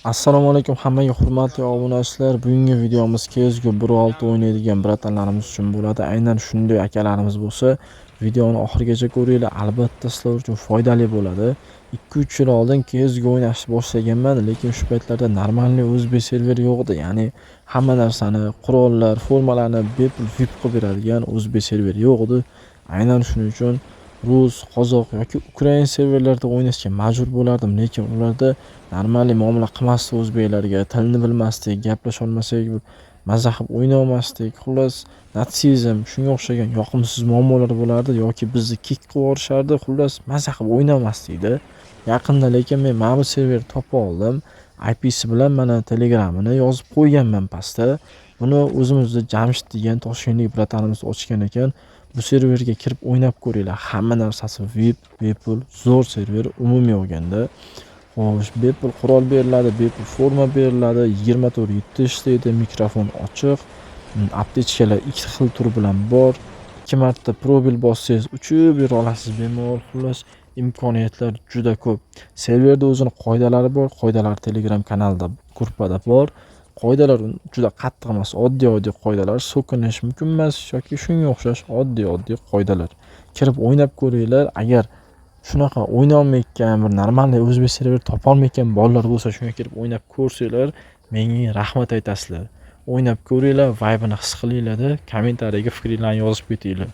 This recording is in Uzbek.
Assalomu alaykum hammaga hurmatli obunachilar. Bugungi videomiz CS:GO 1.6 o'ynaydigan bratanlarimiz uchun bo'ladi. Aynan shunday akalarimiz bo'lsa, videoni oxirigacha ko'ringlar. Albatta sizlar uchun foydali bo'ladi. 2-3 yil oldin CS:GO o'ynashni boshlaganman, lekin shu paytlarda normalniy o'zbek serveri yo'q edi. Ya'ni hamma narsani, qurollar, formalarni bepul VIP qilib beradigan o'zbek serveri yo'q edi. Aynan shuning uchun rus, qozoq yoki ukrain serverlarda o'ynashga majbur bo'lardim, lekin ularda normalniy muomala qilmasdi o'zbeklarga, tilni bilmasdik, gaplasha olmasak, maza qilib o'ynay olmasdik. Xullas, natsizm, shunga o'xshagan yoqimsiz muammolar bo'lardi yoki bizni kick qilib yuborishardi. Xullas, maza qilib o'ynamasdik-da. Yaqinda lekin men mana bu server topa oldim. IP'si bilan mana Telegramini yozib qo'yganman pastda. Buni o'zimizda Jamshid degan toshkentlik bratanimiz ochgan ekan. Bu serverga kirib o'ynab ko'ringlar. Hamma narsasi VIP, bepul, zo'r server umumiy olganda. Xo'sh, bepul qurol beriladi, bepul forma beriladi, 24/7 ishlaydi, mikrofon ochiq, aptechkalar 2 xil tur bilan bor. 2 marta probil bossangiz uchib yura olasiz bemalol. Xullas, imkoniyatlar juda ko'p. Serverda o'zining qoidalari bor. Qoidalar Telegram kanalida, gruppada bor. Qoidalar juda qattiq emas, oddiy qoidalar, so'kinish mumkin emas yoki shunga o'xshash oddiy qoidalar. Kirib o'ynab ko'ringlar. Agar shunaqa o'ynay olmayotgan, bir normalniy o'zbek server topa olmayotgan bolalar bo'lsa, shunga kirib o'ynab ko'rsanglar, menga rahmat aytasizlar. O'ynab ko'ringlar, vibe'ini his qilinglar-da, kommentariyaga fikringizni yozib ketinglar.